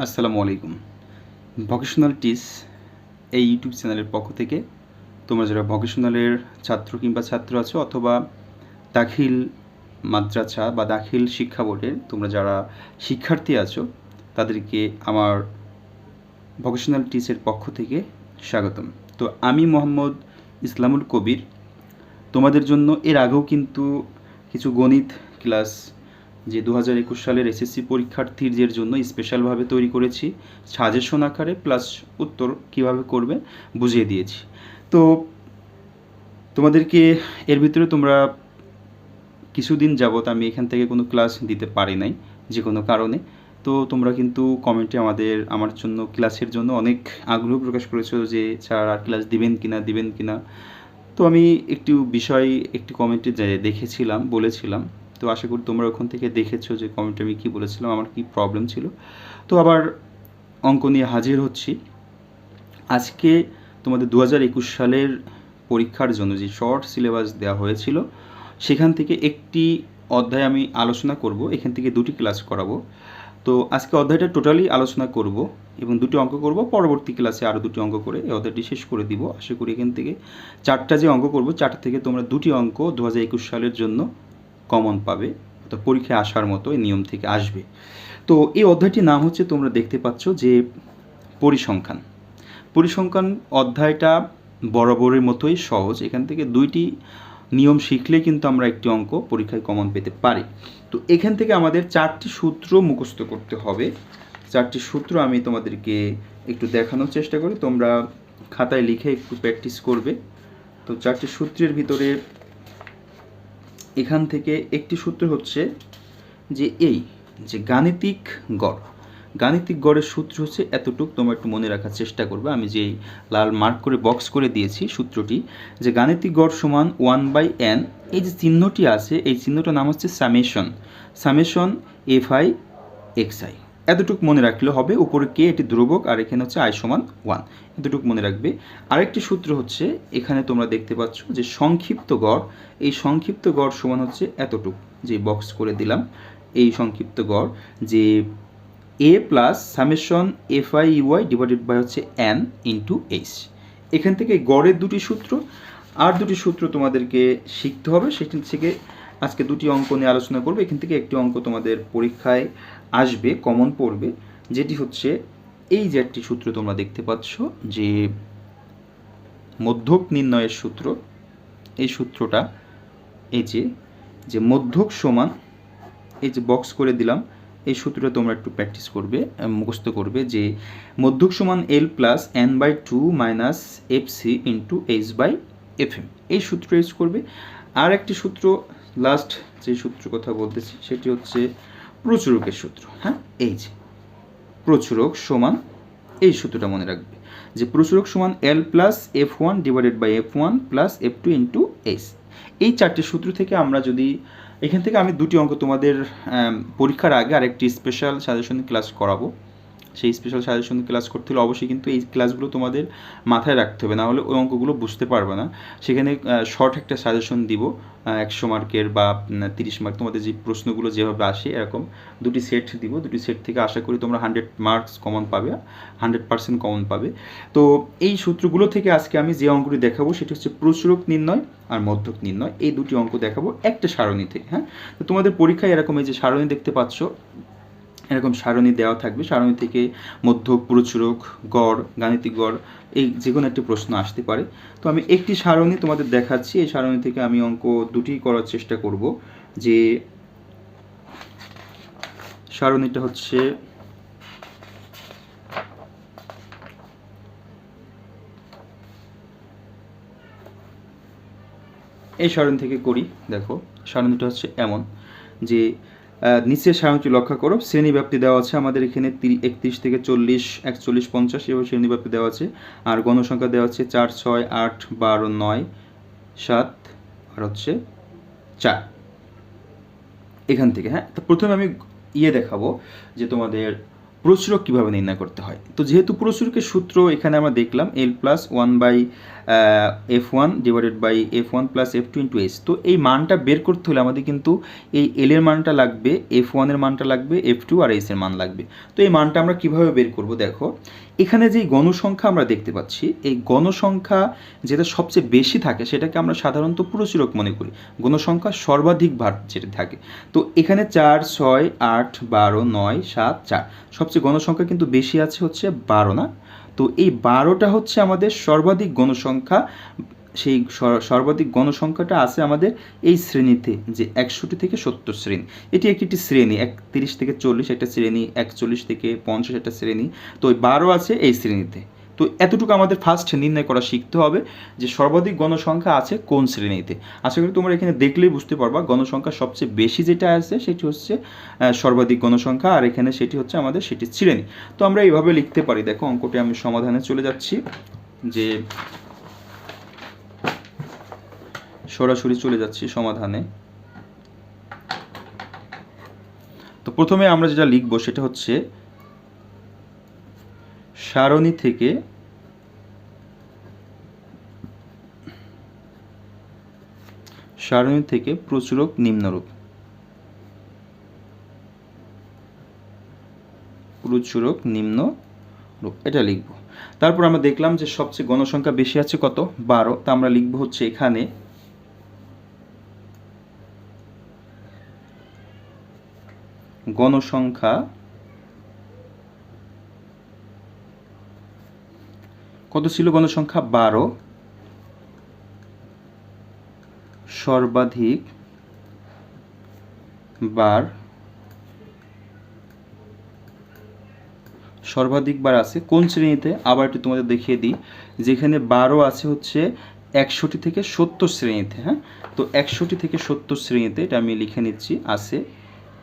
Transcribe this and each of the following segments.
আসসালামু আলাইকুম। ভকেশনাল টিস এই ইউটিউব চ্যানেলের পক্ষ থেকে তোমরা যারা ভকেশনালের ছাত্র কিংবা ছাত্র আছো অথবা দাখিল মাদ্রাসা বা দাখিল শিক্ষা বোর্ডের তোমরা যারা শিক্ষার্থী আছো তাদেরকে আমার ভকেশনাল টিসের পক্ষ থেকে স্বাগতম। তো আমি মোহাম্মদ ইসলামুল কবির তোমাদের জন্য এর আগেও কিন্তু কিছু গণিত ক্লাস যে 2021 সালের এসএসসি পরীক্ষার্থীদের জন্য স্পেশালভাবে তৈরি করেছি, সাজেশন আকারে প্লাস উত্তর কিভাবে করবে বুঝিয়ে দিয়েছি। তো তোমাদেরকে এর ভিতরে তোমরা কিছুদিন যাবত আমি এখান থেকে কোনো ক্লাস দিতে পারি নাই যে কোনো কারণে। তো তোমরা কিন্তু কমেন্টে আমার জন্য ক্লাসের জন্য অনেক আগ্রহ প্রকাশ করেছো যে স্যার আর ক্লাস দিবেন কিনা। তো আমি একটি কমেন্টে দেখেছিলাম, বলেছিলাম। তো আশা করি তোমরা ওখান থেকে দেখেছো যে কমেন্টে আমি কী বলেছিলাম, আমার কী প্রবলেম ছিল। তো আবার অঙ্ক নিয়ে হাজির হচ্ছি। আজকে তোমাদের 2021 সালের পরীক্ষার জন্য যে শর্ট সিলেবাস দেওয়া হয়েছিল সেখান থেকে একটি অধ্যায় আমি আলোচনা করব। এখান থেকে দুটি ক্লাস করাবো। তো আজকে অধ্যায়টা টোটালি আলোচনা করব এবং দুটি অঙ্ক করব। পরবর্তী ক্লাসে আরও দুটি অঙ্ক করে এই অধ্যায়টি শেষ করে দিব। আশা করি এখান থেকে চারটা যে অঙ্ক করব, চারটা থেকে তোমরা দুটি অঙ্ক 2021 সালের জন্য কমন পাবে, তো পরীক্ষায় আসার মতো এই নিয়ম থেকে আসবে। তো এই অধ্যায়টির নাম হচ্ছে, তোমরা দেখতে পাচ্ছ যে পরিসংখ্যান অধ্যায়টা বরাবরের মতোই সহজ। এখান থেকে দুইটি নিয়ম শিখলে কিন্তু আমরা একটি অঙ্ক পরীক্ষায় কমন পেতে পারি। তো এখান থেকে আমাদের চারটি সূত্র মুখস্থ করতে হবে। চারটি সূত্র আমি তোমাদেরকে একটু দেখানোর চেষ্টা করি, তোমরা খাতায় লিখে একটু প্র্যাকটিস করবে। তো চারটি সূত্রের ভিতরে এখান থেকে একটি সূত্র হচ্ছে যে গাণিতিক গড়ের সূত্র হচ্ছে এতটুক। তোমরা একটু মনে রাখার চেষ্টা করবে। আমি যেই লাল মার্ক করে বক্স করে দিয়েছি সূত্রটি, যে গাণিতিক গড় সমান 1/n। এই যে চিহ্নটি আছে, এই চিহ্নটার নাম হচ্ছে সামেশন fi xi। এতটুক মনে রাখলে হবে। উপরে কে এটি ধ্রুবক আর এখানে হচ্ছে i সমান 1, এতটুক মনে রাখবে। আরেকটি সূত্র হচ্ছে, এখানে তোমরা দেখতে পাচ্ছ যে সংক্ষিপ্ত গড়, এই সংক্ষিপ্ত গড় সমান হচ্ছে এতটুক, যে বক্স করে দিলাম। এই সংক্ষিপ্ত গড় যে a plus summation fi divided by হচ্ছে n ইন্টু h। এখান থেকে গড়ের দুটি সূত্র আর দুটি সূত্র তোমাদেরকে শিখতে হবে। সেটি থেকে আজকে দুটি অঙ্ক নিয়ে আলোচনা করবো। এখান থেকে একটি অঙ্ক তোমাদের পরীক্ষায় আসবে, কমন পড়বে, যেটি হচ্ছে এই যে একটি সূত্র তোমরা দেখতে পাচ্ছ, যে মধ্যক নির্ণয়ের সূত্র। এই সূত্রটা এই যে মধ্যক সমান, এই যে বক্স করে দিলাম, এই সূত্রটা তোমরা একটু প্র্যাকটিস করবে, মুখস্থ করবে, যে মধ্যক সমান l plus n/2 minus fc into h/fm। এই সূত্র ইউজ করবে। আর একটি সূত্র, লাস্ট যে সূত্র কথা বলতেছি সেটি হচ্ছে প্রচুরকের সূত্র। হ্যাঁ, এই যে প্রচুরক সমান, এই সূত্রটা মনে রাখবে, যে প্রচুরক সমান l plus f1 divided by f1 plus f2 into h। এই চারটি সূত্র থেকে আমরা যদি এখান থেকে আমি দুটি অঙ্ক তোমাদের পরীক্ষার আগে আরেকটি স্পেশাল সাজেশন ক্লাস করাবো। সেই স্পেশাল সাজেশন ক্লাস করতে হলে অবশ্যই কিন্তু এই ক্লাসগুলো তোমাদের মাথায় রাখতে হবে, না হলে ওই অঙ্কগুলো বুঝতে পারবে না। সেখানে শর্ট একটা সাজেশন দিব, 100 মার্কের বা 30 মার্ক, তোমাদের যে প্রশ্নগুলো যেভাবে আসে এরকম দুটি সেট দিব। দুটি সেট থেকে আশা করি তোমরা 100 মার্কস কমন পাবে, 100% কমন পাবে। তো এই সূত্রগুলো থেকে আজকে আমি যে অঙ্কটি দেখাবো সেটি হচ্ছে প্রচুরক নির্ণয় আর মধ্যক নির্ণয়। এই দুটি অঙ্ক দেখাবো একটা সারণী থেকে। হ্যাঁ, তো তোমাদের পরীক্ষায় এরকম এই যে সারণী দেখতে পাচ্ছ, এরকম সারণী দেওয়া থাকবে। সারণী থেকে মধ্যক, প্রচুরক, গড়, গাণিতিক গড়, এই যে কোনো একটি প্রশ্ন আসতে পারে। তো আমি একটি সারণী তোমাদের দেখাচ্ছি। এই সারণী থেকে আমি অঙ্ক দুটি করার চেষ্টা করব। যে সারণীটা হচ্ছে এই সারণী থেকে করি। দেখো, সারণীটা হচ্ছে এমন, যে নিচের সারণীটি লক্ষ্য করো। শ্রেণীব্যাপ্তি দেওয়া আছে আমাদের এখানে 31 থেকে 40, 41, 50 এভাবে শ্রেণীব্যাপ্তি দেওয়া আছে। আর গণসংখ্যা দেওয়া আছে 4, 6, 8, 12, 9, 7 আর হচ্ছে 4 এখান থেকে। হ্যাঁ, তো প্রথমে আমি দেখাবো যে তোমাদের প্রচুরক কীভাবে নির্ণয় করতে হয়। তো যেহেতু প্রচুরকের সূত্র এখানে আমরা দেখলাম L+1/F1 divided by F1 + F2 × S। তো এই মানটা বের করতে হলে আমাদের কিন্তু এই L এর মানটা লাগবে, F1 এর মানটা লাগবে, F2 আর S এর মান লাগবে। তো এই মানটা আমরা কীভাবে বের করব? দেখো এখানে যেই গণসংখ্যা আমরা দেখতে পাচ্ছি, এই গণসংখ্যা যেটা সবচেয়ে বেশি থাকে সেটাকে আমরা সাধারণত প্রচুরক মনে করি। গণসংখ্যা সর্বাধিক ভার যেটা থাকে। তো এখানে 4, 6, 8, 12, 9, 7, 4 সবচেয়ে গণসংখ্যা কিন্তু বেশি আছে হচ্ছে 12 না। তো এই 12টা হচ্ছে আমাদের সর্বাধিক গণসংখ্যা। সেই সর্বাধিক গণসংখ্যাটা আছে আমাদের এই শ্রেণীতে, যে 61 থেকে 70 শ্রেণী। এটি একটি শ্রেণী, 31 থেকে 40 একটা শ্রেণী, 41 থেকে 50 একটা শ্রেণী। তো ওই 12 আছে এই শ্রেণীতে। তো এতটুকু আমাদের ফার্স্ট নির্ণয় করা শিখতে হবে যে সর্বাধিক গণসংখ্যা আছে কোন শ্রেণীতে। আশা করি তোমরা এখানে দেখলেই বুঝতে পারবা গণসংখ্যা সবচেয়ে বেশি যেটা আছে সেটি হচ্ছে সর্বাধিক গণসংখ্যা, আর এখানে সেটি হচ্ছে আমাদের সেটি শ্রেণী। তো আমরা এইভাবে লিখতে পারি। দেখো অঙ্কটি আমি সমাধানে চলে যাচ্ছি, যে সরাসরি চলে যাচ্ছি সমাধানে। তো প্রথমে আমরা যেটা লিখব সেটা হচ্ছে সারণী থেকে প্রচুরক নিম্নরূপ। প্রচুরক নিম্নরূপ এটা লিখব। তারপর আমরা দেখলাম যে সবচেয়ে গণসংখ্যা বেশি আছে কত? 12। তা আমরা লিখব হচ্ছে এখানে গণসংখ্যা কত ছিল? গণসংখ্যা 12, সর্বাধিক বার আছে কোন শ্রেণীতে? আবার একটু তোমাদের দেখিয়ে দিই, যেখানে 12 আছে হচ্ছে 61 থেকে 70 শ্রেণীতে। হ্যাঁ, তো 61 থেকে 70 শ্রেণীতে, এটা আমি লিখে নিচ্ছি, আছে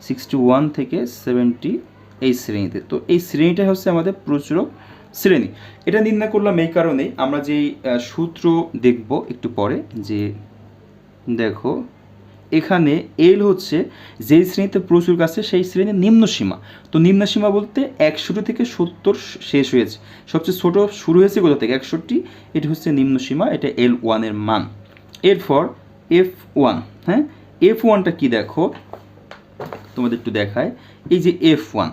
61 থেকে 70 এই শ্রেণীতে। তো এই শ্রেণীটা হচ্ছে আমাদের প্রচুরক শ্রেণী। এটা নির্ণয় করলাম এই কারণেই, আমরা যেই সূত্র দেখব একটু পরে, যে দেখো এখানে এল হচ্ছে যেই শ্রেণীতে প্রচুরক আছে সেই শ্রেণীর নিম্ন সীমা। তো নিম্ন সীমা বলতে 61 থেকে 70 শেষ হয়েছে, সবচেয়ে ছোট শুরু হয়েছে কোথা থেকে? 61। এটি হচ্ছে নিম্ন সীমা, এটা L1 এর মান। এরপর F1, হ্যাঁ, F1টা কি দেখো তোমাদের একটু দেখায়। এই যে F1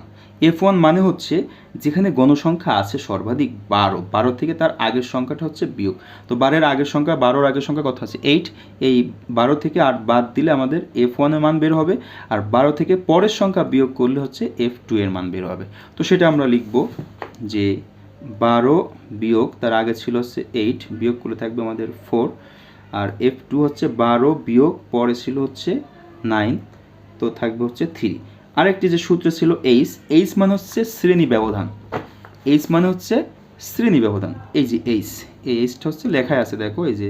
মানে হচ্ছে যেখানে গণসংখ্যা আছে সর্বাধিক 12 থেকে তার আগের সংখ্যাটা হচ্ছে বিয়োগ। তো 12 আগের সংখ্যা, 12 আগের সংখ্যা কত আছে? 8। এই 12 থেকে 8 বাদ দিলে আমাদের F1 এর মান বের হবে, আর 12 থেকে পরের সংখ্যা বিয়োগ করলে হচ্ছে F2 এর মান বের হবে। তো সেটা আমরা লিখব যে 12 বিয়োগ তার আগে ছিল হচ্ছে 8, বিয়োগ করলে থাকবে আমাদের 4, আর F2 হচ্ছে 12 বিয়োগ পরে ছিল হচ্ছে 9, তো থাকবে হচ্ছে 3। আরেকটি যে সূত্র ছিল এইচ মানে হচ্ছে শ্রেণী ব্যবধান। এইচ মানে হচ্ছে শ্রেণী ব্যবধান। এই যে এইচটা হচ্ছে লেখায় আছে, দেখো এই যে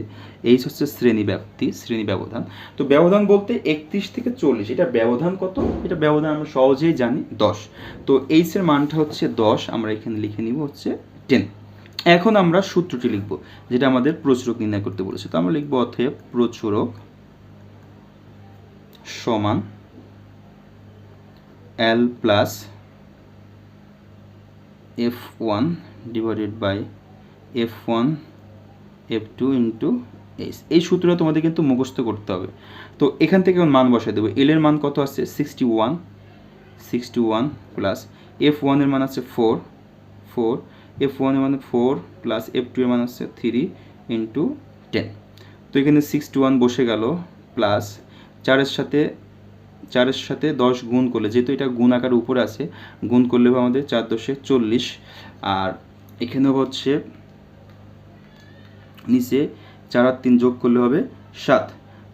এইচ হচ্ছে শ্রেণী ব্যবধান। তো ব্যবধান বলতে 31 থেকে 40, এটা ব্যবধান কত? এটা ব্যবধান আমরা সহজেই জানি 10। তো এইচ এর মানটা হচ্ছে 10, আমরা এখানে লিখে নিব হচ্ছে 10। এখন আমরা সূত্রটি লিখব যেটা আমাদের প্রচুরক নির্ণয় করতে বলেছে। তো আমরা লিখব অতএব প্রচুরক সমান L plus F1 divided by F1 F2 into H. এই সূত্রটা তোমাদের কিন্তু মুখস্থ করতে হবে। তো এখান থেকে মান বসাই দেবো। এল এর মান কত আছে? 61 প্লাস F1 এর মান আছে 4, F1 এর মান 4 প্লাস F2 এর মান আছে 3 ইন্টু 10। তো এখানে 61 বসে গেল, প্লাস 4 এর সাথে 10 গুণ করলে, যেহেতু এটা গুণ আকারে উপরে আছে, গুণ করলে হবে আমাদের 4 × 10 = 40, আর এখানেও হচ্ছে নিচে 4 আর 3 যোগ করলে হবে 7।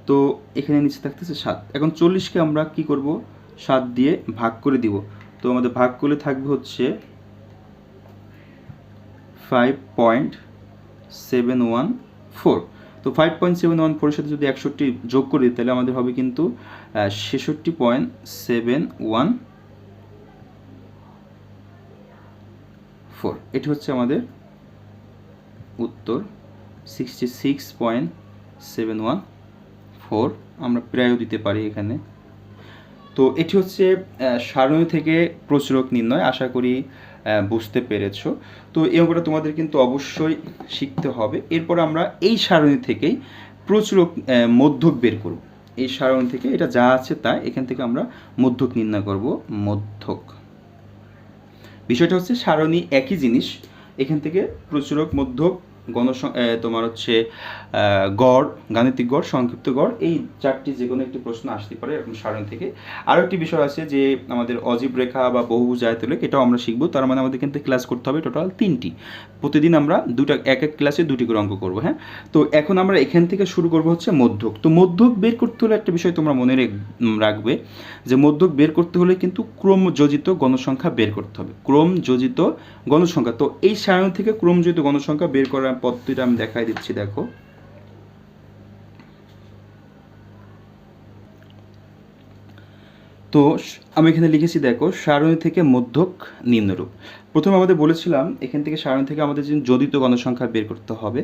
তো এখানে নিচে থাকতেছে 7। এখন 40কে আমরা কি করব? 7 দিয়ে ভাগ করে দিব। তো আমাদের ভাগ করলে থাকবে হচ্ছে 5.714। তো 5.714 এর সাথে যদি 61 যোগ করি তাহলে আমাদের হবে কিন্তু 66.714। এটি হচ্ছে আমাদের উত্তর, 66.714। আমরা প্রায়ও দিতে পারি এখানে। তো এটি হচ্ছে সারণী থেকে প্রচুরক নির্ণয়, আশা করি বুঝতে পেরেছো। তো এই অঙ্কটা তোমাদের কিন্তু অবশ্যই শিখতে হবে। এরপর আমরা এই সারণী থেকেই প্রচুরক মধ্যক বের করব। এই সারণী থেকে এটা যা আছে তা এখান থেকে আমরা মধ্যক নির্ণয় করব। মধ্যক বিষয়টা হচ্ছে সারণী একই জিনিস, এখান থেকে প্রচুরক মধ্যক তোমার হচ্ছে গড়, গাণিতিক গড়, সংক্ষিপ্ত গড়, এই চারটি যে কোনো একটি প্রশ্ন আসতে পারে এরকম সারণী থেকে। আরও একটি বিষয় আছে যে আমাদের অজীব রেখা বা বহুভুজ আয়তলেখ, এটাও আমরা শিখবো। তার মানে আমাদের কিন্তু ক্লাস করতে হবে টোটাল 3টি। প্রতিদিন আমরা এক এক ক্লাসে 2টি করে অঙ্ক করবো। হ্যাঁ, তো এখন আমরা এখান থেকে শুরু করবো হচ্ছে মধ্যক। তো মধ্যক বের করতে হলে একটা বিষয় তোমরা মনে রাখবে যে মধ্যক বের করতে হলে কিন্তু ক্রমযোজিত গণসংখ্যা বের করতে হবে। ক্রমযোজিত গণসংখ্যা, তো এই সারণী থেকে ক্রমযোজিত গণসংখ্যা বের করার পদ্ধতিটা আমি দেখাই দিচ্ছি। দেখো, তো আমি এখানে লিখেছি, দেখো, সারণী থেকে মধ্যক নিম্নরূপ। প্রথমে আমাদের বলেছিলাম এখান থেকে সারণী থেকে আমাদের যোজিত গণসংখ্যা বের করতে হবে।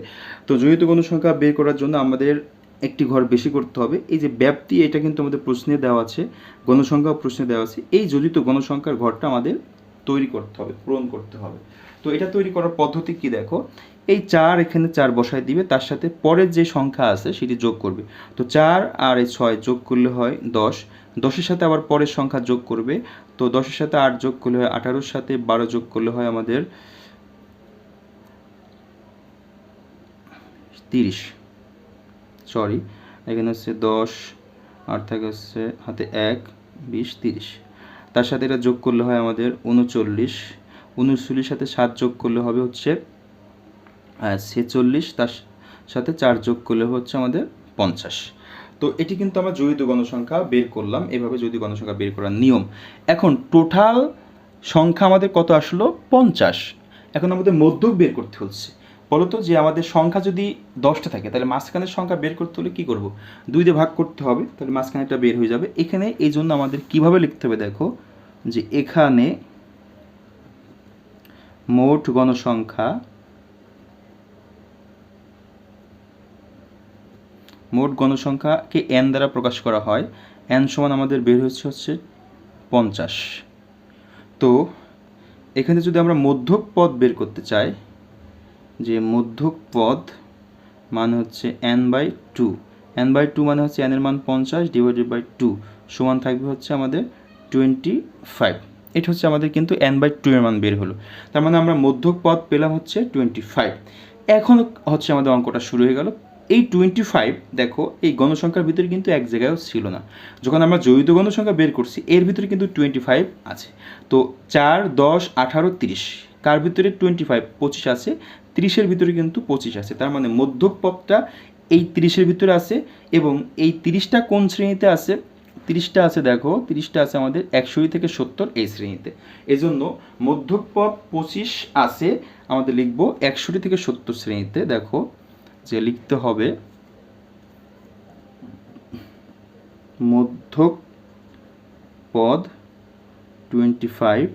তো যোজিত গণসংখ্যা বের করার জন্য আমাদের একটি ঘর বেশি করতে হবে। এই যে ব্যাপ্তি, এটা কিন্তু আমাদের প্রশ্নে দেওয়া আছে, গণসংখ্যা প্রশ্নে দেওয়া আছে। এই যোজিত গণসংখ্যার ঘরটা আমাদের তৈরি করতে হবে, পূরণ করতে হবে। তো এটা তৈরি করার পদ্ধতি কি, দেখো, এই 4 এখানে 4 বসায় দিবে, তার সাথে পরের যে সংখ্যা আছে সেটি যোগ করবে। তো 4 আর এই 6 যোগ করলে হয় 10, 10-এর সাথে আবার পরের সংখ্যা যোগ করবে। তো 10-এর সাথে 8 যোগ করলে হয় 18-এর সাথে 12 যোগ করলে হয় আমাদের 30। সরি, এখানে হচ্ছে 10 আর থাকে হচ্ছে হাতে 1, 20, 30। তার সাথে এটা যোগ করলে হয় আমাদের 39, 39-এর সাথে 7 যোগ করলে হবে হচ্ছে 46, তার সাথে 4 যোগ করলে হচ্ছে আমাদের 50। তো এটি কিন্তু আমরা যোজিত গণসংখ্যা বের করলাম, এভাবে যোজিত গণসংখ্যা বের করার নিয়ম। এখন টোটাল সংখ্যা আমাদের কত আসলো? 50। এখন আমাদের মধ্যক বের করতে হচ্ছে। বলতো যে আমাদের সংখ্যা যদি 10টা থাকে তাহলে মাঝখানের সংখ্যা বের করতে হলে কি করব? 2 দিয়ে ভাগ করতে হবে, তাহলে মাঝখানেটা বের হয়ে যাবে। এখানে এই জন্য আমাদের কিভাবে লিখতে হবে, দেখো, যে এখানে মোট গণসংখ্যা, মোট গণসংখ্যাকে n দ্বারা প্রকাশ করা হয়। n সমান আমাদের বের হচ্ছে 50। তো এখানে যদি আমরা মধ্যক পদ বের করতে চাই, যে মধ্যক পদ মানে হচ্ছে n/2, n/2 মানে হচ্ছে n এর মান 50 ডিভাইডেড বাই 2 সমান থাকবে হচ্ছে আমাদের 25। এটা হচ্ছে আমাদের কিন্তু n/2 এর মান বের হলো। তার মানে আমরা মধ্যক পদ পেলাম হচ্ছে 25। এখন হচ্ছে আমাদের অঙ্কটা শুরু হয়ে গেল। এই 25, দেখো, এই গণসংখ্যার ভিতরে কিন্তু এক জায়গায়ও ছিল না। যখন আমরা যোজিত গণসংখ্যা বের করছি এর ভিতরে কিন্তু 25 আছে। তো 4, 10, 18, 30, কার ভিতরে 25? 25 আছে। 30-এর ভিতরে কিন্তু 25 আছে। তার মানে মধ্যক পদটা এই 30-এর ভিতরে আছে। এবং এই 30টা কোন শ্রেণীতে আছে? 30টা আছে, দেখো, 30টা আছে আমাদের 61 থেকে 70 এই শ্রেণীতে। এজন্য মধ্যক পদ 25 আছে, আমাদের লিখবো 61 থেকে 70 শ্রেণীতে। দেখো যে লিখতে হবে মধ্যক পদ 25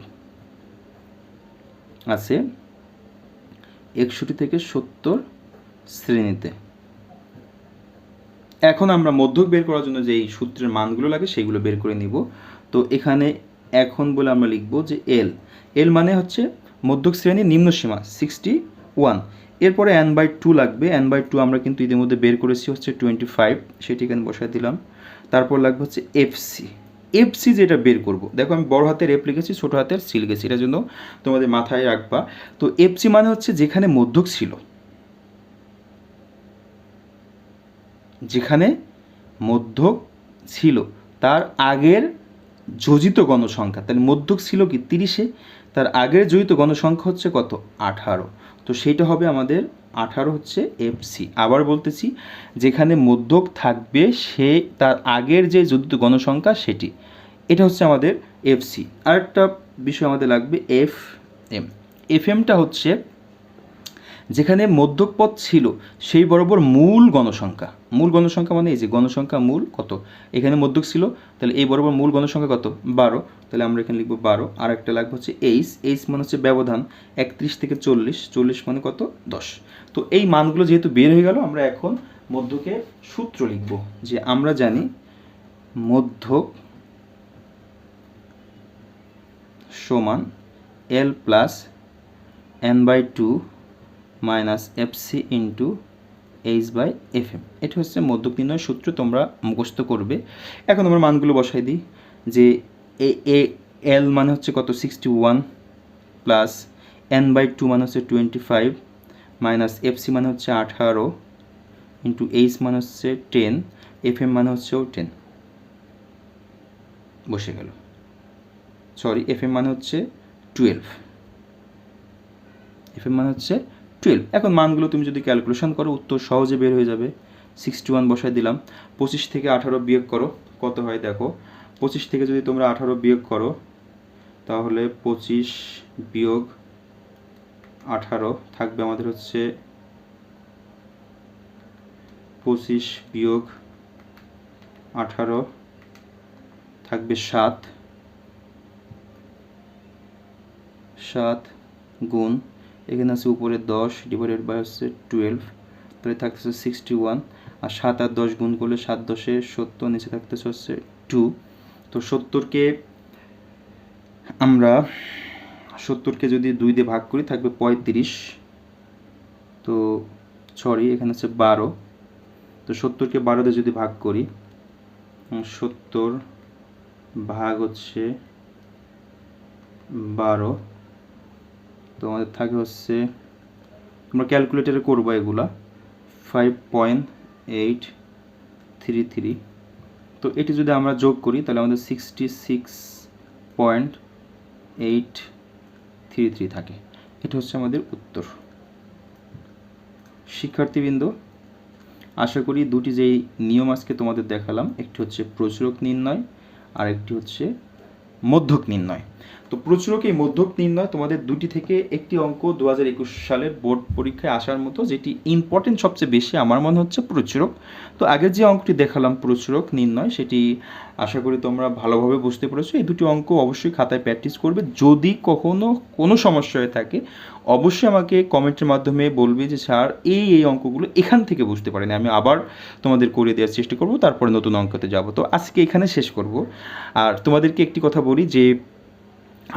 আছে 61 থেকে 70 শ্রেণীতে। এখন আমরা মধ্যক বের করার জন্য যে এই সূত্রের মানগুলো লাগে সেগুলো বের করে নিব। তো এখানে এখন বলে আমরা লিখব যে এল মানে হচ্ছে মধ্যক শ্রেণীর নিম্ন সীমা 61। এরপরে n/2 লাগবে। n/2 আমরা কিন্তু ইতিমধ্যে বের করেছি হচ্ছে 25, সেটি এখানে বসায় দিলাম। তারপর লাগবে হচ্ছে এফসি যেটা বের করব। দেখো আমি বড় হাতের এফ লিখেছি, ছোট হাতের সি লিখেছি, এটার জন্য তোমাদের মাথায় রাখবা। তো এফসি মানে হচ্ছে যেখানে মধ্যক ছিল, যেখানে মধ্যক ছিল তার আগের যোজিত গণসংখ্যা। তাহলে মধ্যক ছিল কি 30-এ, তার আগের যোজিত গণসংখ্যা হচ্ছে কত? 18। তো সেইটা হবে আমাদের 18 হচ্ছে এফসি। আবার বলতেছি, যেখানে মধ্যক থাকবে সে তার আগের যে যোজিত গণসংখ্যা সেটি, এটা হচ্ছে আমাদের এফসি। আরেকটা বিষয় আমাদের লাগবে এফএমটা হচ্ছে যেখানে মধ্যক পদ ছিল সেই বরাবর মূল গণসংখ্যা। মূল গণসংখ্যা মানে এই যে গণসংখ্যা মূল কত, এখানে মধ্যক ছিল, তাহলে এই বরাবর মূল গণসংখ্যা কত? 12। তাহলে আমরা এখানে লিখবো 12। আর একটা লাগবে হচ্ছে এইচ মানে হচ্ছে ব্যবধান 31 থেকে 40, 40 মানে কত? 10। তো এই মানগুলো যেহেতু বের হয়ে গেল, আমরা এখন মধ্যকের সূত্র লিখব। যে আমরা জানি মধ্যক সমান L plus n/2 minus FC into H/Fm। এটা হচ্ছে মধ্যক নির্ণয় সূত্র, তোমরা মুখস্থ করবে। এখন আমরা মানগুলো বসাই দিই যে এল মানে হচ্ছে কত 61 প্লাস n/2 মানে হচ্ছে 25 মাইনাস এফসি মানে হচ্ছে 18 ইন্টু এইচ মানে হচ্ছে 10, Fm মানে হচ্ছেও 10 বসে গেল। সরি, Fm মানে হচ্ছে 12, Fm মানে হচ্ছে 12। এখন মানগুলো তুমি যদি ক্যালকুলেশন করো উত্তর সহজে বের হয়ে যাবে। 61 বসাই দিলাম, 25 থেকে 18 বিয়োগ করো কত হয় দেখো। 25 থেকে যদি তোমরা 18 বিয়োগ করো তাহলে 25 বিয়োগ 18 থাকবে আমাদের হচ্ছে 25 বিয়োগ 18 থাকবে 7 গুণ এখানে আছে উপরে 10 ডিভাইডেড বাই হচ্ছে 12, তাহলে থাকতেছে 61। আর 7 আর 10 গুণ করলে 7 10 70, নিচে থাকতেছে হচ্ছে 2। তো 70কে আমরা 70কে যদি 2 দিয়ে ভাগ করি থাকবে 35। তো সরি, এখানে হচ্ছে 12। তো 70কে 12 দিয়ে যদি ভাগ করি 70 ভাগ হচ্ছে 12, তো আমাদের থাকে হচ্ছে, তোমরা ক্যালকুলেটারে করবো এগুলা, 5.833। তো এটি যদি আমরা যোগ করি তাহলে আমাদের 66.833 থাকে। এটা হচ্ছে আমাদের উত্তর। শিক্ষার্থীবৃন্দ, আশা করি দুটি যেই নিয়ম আজকে তোমাদের দেখালাম, একটি হচ্ছে প্রচুরক নির্ণয় আর একটি হচ্ছে মধ্যক নির্ণয়। তো প্রচুরক এই মধ্যক নির্ণয় তোমাদের দুটি থেকে একটি অঙ্ক 2021 সালের বোর্ড পরীক্ষায় আসার মতো, যেটি ইম্পর্টেন্ট সবচেয়ে বেশি আমার মনে হচ্ছে প্রচুরক। তো আগের যে অঙ্কটি দেখালাম প্রচুরক নির্ণয়, সেটি আশা করি তোমরা ভালোভাবে বুঝতে পেরেছো। এই দুটি অঙ্ক অবশ্যই খাতায় প্র্যাকটিস করবে। যদি কখনো কোনো সমস্যা হয়ে থাকে অবশ্যই আমাকে কমেন্টের মাধ্যমে বলবে যে স্যার এই অঙ্কগুলো এখান থেকে বুঝতে পারিনি, আমি আবার তোমাদের করে দেওয়ার চেষ্টা করব, তারপরে নতুন অঙ্কতে যাব। তো আজকে এখানে শেষ করব। আর তোমাদেরকে একটি কথা বলি যে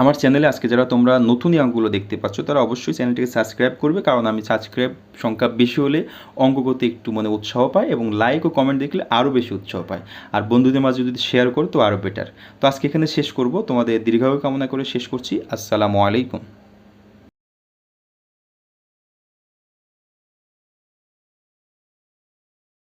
আমার চ্যানেলে আজকে যারা তোমরা নতুন অঙ্কগুলো দেখতে পাচ্ছ তারা অবশ্যই চ্যানেলটিকে সাবস্ক্রাইব করবে, কারণ আমি সাবস্ক্রাইব সংখ্যা বেশি হলে অঙ্ক করতে একটু উৎসাহ পাই, এবং লাইক ও কমেন্ট দেখলে আরও বেশি উৎসাহ পাই। আর বন্ধুদের মাঝে যদি শেয়ার করো তো আরও বেটার। তো আজকে এখানে শেষ করব, তোমাদের দীর্ঘায়ু কামনা করে শেষ করছি। আসসালামু আলাইকুম।